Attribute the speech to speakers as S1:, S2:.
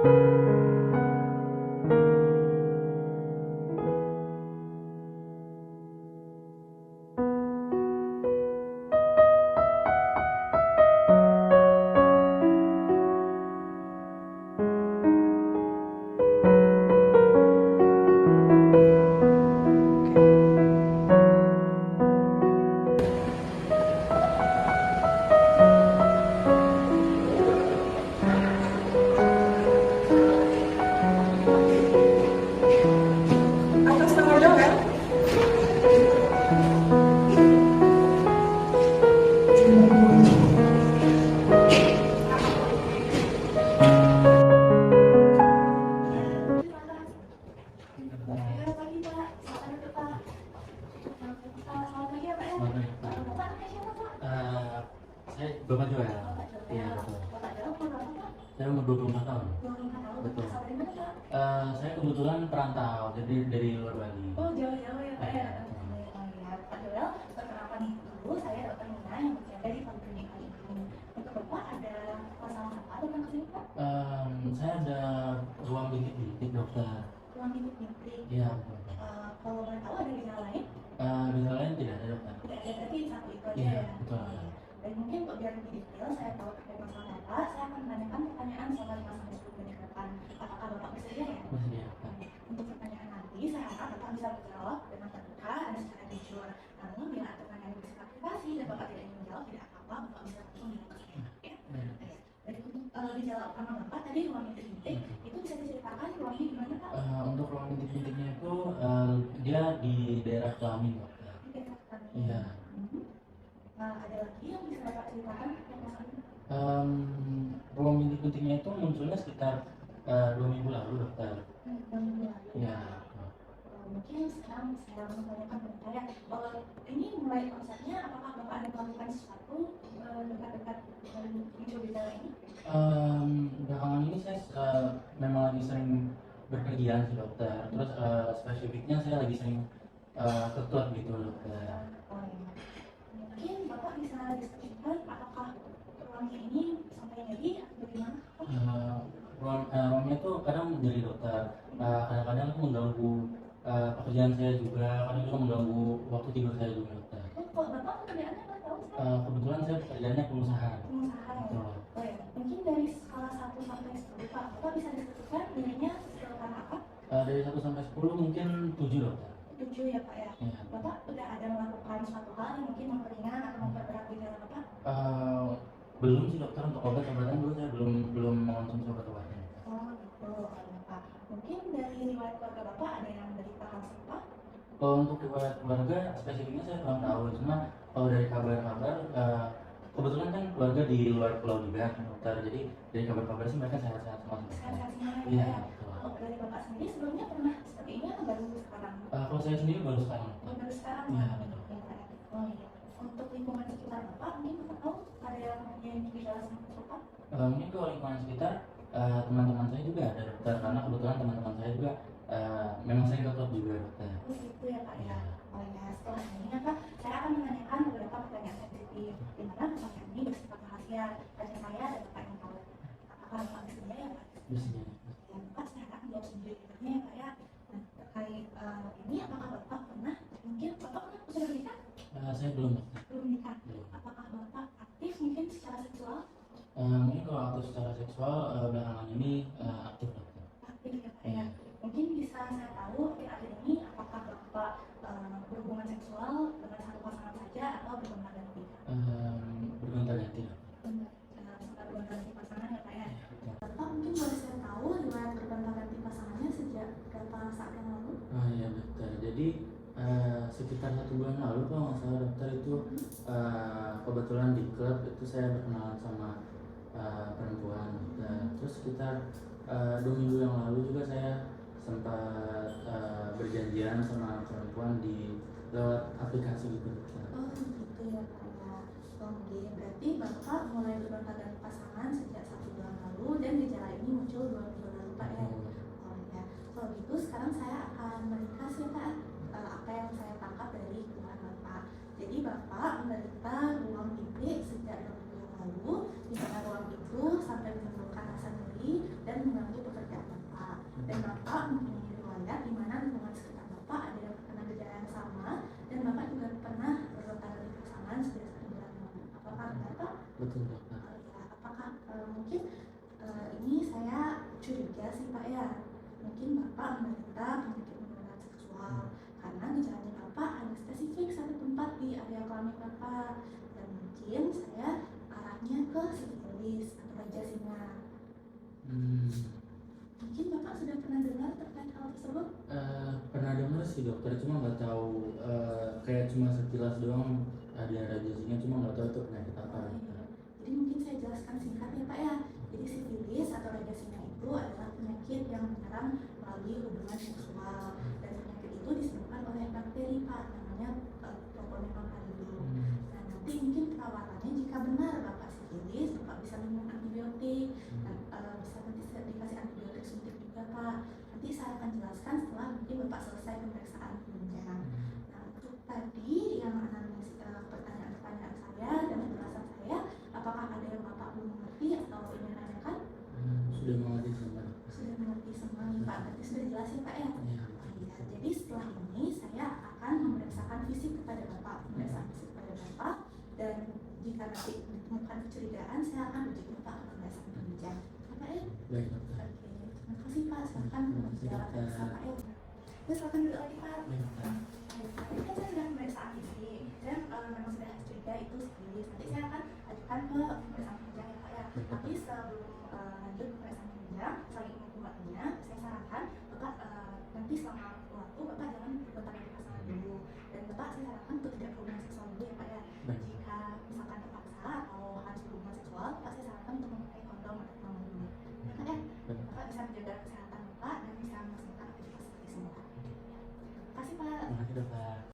S1: Saya Bapak Joel. Iya betul. Saya umur 25 tahun. Betul. Saya kebetulan perantau, jadi dari luar Bali.
S2: Oh jauh-jauh ya Pak ya. Pak Joel, perkenalkan dulu saya Dr. Nina yang berada di Poliklinik ini. Untuk Bapak ada masalah apa dengan kesini Pak?
S1: Saya ada ruang bintik dokter.
S2: Ruang bintik-bintik.
S1: Iya betul.
S2: Kalau boleh tahu ada gejala lain?
S1: Gejala lain tidak ada dokter.
S2: Tidak ada, tapi satu itu aja
S1: Iya
S2: ya.
S1: betul.
S2: Dan mungkin untuk biar lebih detail saya tahu terkait masalah Bapak, saya akan menanyakan pertanyaan selama 5 sampai 10 menit ke depan. Apakah Bapak bersedia ya?
S1: Bersedia.
S2: Untuk pertanyaan nanti, saya harap Bapak bisa menjawab dengan terbuka dan secara jujur. Namun, bila ada pertanyaan yang bersifat privasi dan Bapak tidak ingin menjawab, tidak apa-apa, Bapak bisa langsung bilang ke saya. Ya? Jadi untuk gejala utama Bapak tadi ruang bintik-bintik, itu bisa diceritakan ruangnya gimana Pak?
S1: Untuk ruang bintik-bintiknya itu dia di daerah kelamin dokter.
S2: Di daerah kami.
S1: Iya.
S2: Ada lagi yang bisa Bapak ceritakan terkait masalah ini?
S1: Ruang bintik-bintiknya itu munculnya sekitar 2 minggu lalu dokter.
S2: 2 minggu lalu.
S1: Iya.
S2: Mungkin sekarang saya menanyakan kepada saya, ini mulai konsepnya apakah Bapak ada melakukan sesuatu dekat-dekat muncul gejala ini?
S1: Belakangan ini saya memang lagi sering berpergian sih dokter. Terus spesifiknya saya lagi sering ke klub gitu dokter.
S2: Mungkin Bapak bisa deskripsikan apakah ruangnya ini sampai jadi bagaimana?
S1: Ruangnya itu kadang menjadi dokter. Kadang-kadang itu mengganggu pekerjaan saya juga, kadang juga mengganggu waktu tidur saya juga dokter.
S2: Kalau Bapak pekerjaannya apa tahu saya?
S1: Kebetulan saya pekerjaannya pengusaha.
S2: Pengusaha ya? Oh ya, mungkin dari skala 1 sampai 10 Pak, Bapak bisa deskripsikan dirinya sekitar apa?
S1: Dari 1 sampai 10 mungkin 7 dokter.
S2: 7 ya Pak ya?
S1: Ya.
S2: Bapak udah ada melakukan suatu hal yang mungkin memperingan atau memperberat gejala Bapak?
S1: Belum sih dokter, untuk obat-obatan dulu saya belum mengonsumsi obat-obatan.
S2: Oh gitu, Pak. Mungkin dari riwayat keluarga Bapak ada yang menderita hal serupa?
S1: Untuk riwayat keluarga spesifiknya saya kurang tahu, cuma kalau dari kabar-kabar kebetulan kan keluarga di luar pulau juga kan dokter, jadi dari kabar-kabar sih mereka sehat-sehat semua.
S2: Sehat-sehat semua
S1: Iya.
S2: ya? Oh, dari Bapak sendiri sebelumnya pernah seperti ini atau baru sekarang?
S1: Kalau saya sendiri baru sekarang.
S2: Oh, baru sekarang
S1: Iya.
S2: Oh iya. Untuk lingkungan sekitar Bapak, mungkin Bapak tahu ada yang mempunyai gejala serupa?
S1: Mungkin kalau lingkungan sekitar teman-teman saya juga ada dokter, karena kebetulan teman-teman saya juga memang sering ke klub juga dokter.
S2: Oh gitu ya Pak ya. Oh ya, setelah ini ya Pak, saya akan menanyakan beberapa pertanyaan sensitif, di mana pertanyaan ini bersifat rahasia. Hanya saya dan Bapak yang tahu. Apakah Bapak bersedia ya Pak?
S1: Bersedia.
S2: Ya Bapak, saya akan jawab sejujurnya ya Pak ya. Nah, terkait ini, apakah Bapak pernah, mungkin Bapak sudah menikah?
S1: Saya belum dokter.
S2: Belum menikah.
S1: Belum.
S2: Apakah Bapak aktif mungkin secara seksual?
S1: Mungkin kalau aktif secara seksual belakangan ini aktif dokter.
S2: Aktif ya Pak ya. Mungkin bisa saya tahu akhir-akhir ini apakah Bapak berhubungan seksual dengan satu pasangan saja atau bergonta-ganti?
S1: Bergonta-ganti dokter.
S2: Sempat bergonta-ganti pasangan ya Pak ya.
S1: Iya, betul.
S2: Bapak mungkin boleh saya tahu riwayat bergonta-ganti pasangannya sejak berapa saat yang lalu?
S1: Iya dokter, jadi sekitar 1 bulan lalu kalau nggak salah dokter itu kebetulan di klub itu saya berkenalan sama perempuan dokter. Terus sekitar 2 minggu yang lalu juga saya sempat berjanjian sama perempuan di lewat aplikasi gitu dokter.
S2: Oh gitu ya Pak ya. Oke, berarti Bapak mulai bergonta-ganti pasangan sejak 1 bulan lalu dan gejala ini muncul 2 minggu lalu Pak ya. Oh ya, kalau gitu sekarang saya akan meringkas ya Pak apa yang saya tangkap dari keluhan Bapak. Jadi Bapak menderita ruang bintik sejak 2 minggu yang lalu, di mana ruang itu sampai menimbulkan rasa nyeri dan mengganggu pekerjaan dan Bapak juga pernah bertemu dengan pasangan sudah 1 bulan. Apakah benar Pak?
S1: Betul dokter.
S2: Ya, apakah mungkin ini saya curiga sih Pak ya, mungkin Bapak menderita penyakit menular seksual karena gejalanya Bapak hanya spesifik satu tempat di area kelamin Bapak, dan mungkin saya arahnya ke sifilis atau raja singa. Mungkin Bapak sudah pernah dengar terkait hal tersebut?
S1: Pernah dengar sih dokter, cuma nggak tahu, kayak cuma sekilas doang ada raja singa, cuma nggak tahu itu penyakit apa.
S2: Jadi mungkin saya jelaskan singkat ya Pak ya. Jadi sifilis atau raja singa itu adalah penyakit yang menyerang melalui hubungan seksual, dan penyakit itu disebabkan oleh bakteri Pak, namanya Treponema pallidum. Nah, nanti mungkin perawatannya jika benar Bapak sifilis, Bapak bisa minum antibiotik, dan bisa nanti dikasih antibiotik suntik juga Pak. Nanti saya akan jelaskan setelah mungkin Bapak selesai pemeriksaan penunjang. Nah, untuk tadi yang pertanyaan-pertanyaan saya dan penjelasan saya, apakah ada yang Bapak belum mengerti atau ingin menanyakan?
S1: Sudah mengerti semua.
S2: Sudah mengerti semua nih Pak, berarti sudah jelas ya Pak ya?
S1: Iya.
S2: Iya, jadi setelah ini saya akan memeriksakan fisik kepada Bapak, dan jika nanti ditemukan kecurigaan, saya akan uji Bapak ke pemeriksaan penunjang. Bapak ya?
S1: Baik dokter.
S2: Oke, terima kasih Pak, silakan berjalan periksa Pak ya. Terus silakan duduk lagi Pak.
S1: Baik dokter.
S2: Tadi kan saya sudah pemeriksaan fisik dan memang sudah curiga itu sifilis. Nanti saya akan ajukan ke pemeriksaan penunjang ya Pak ya. Tapi sebelum lanjut pemeriksaan penunjang, saling menghubunginya, saya sarankan Bapak nanti selama waktu Bapak jangan berkontak dengan pasangan dulu, dan Bapak saya sarankan untuk tidak berhubungan seksual dulu ya Pak ya.
S1: Baik.
S2: Jika misalkan terpaksa atau harus berhubungan seksual, Bapak saya sarankan untuk memakai kondom atau pelembab dulu. Ya Pak ya.
S1: Baik.
S2: Bapak bisa menjaga kesehatan Bapak dan bisa melaksanakan aktivitas seperti semula. Terima kasih Pak.
S1: Terima kasih dokter.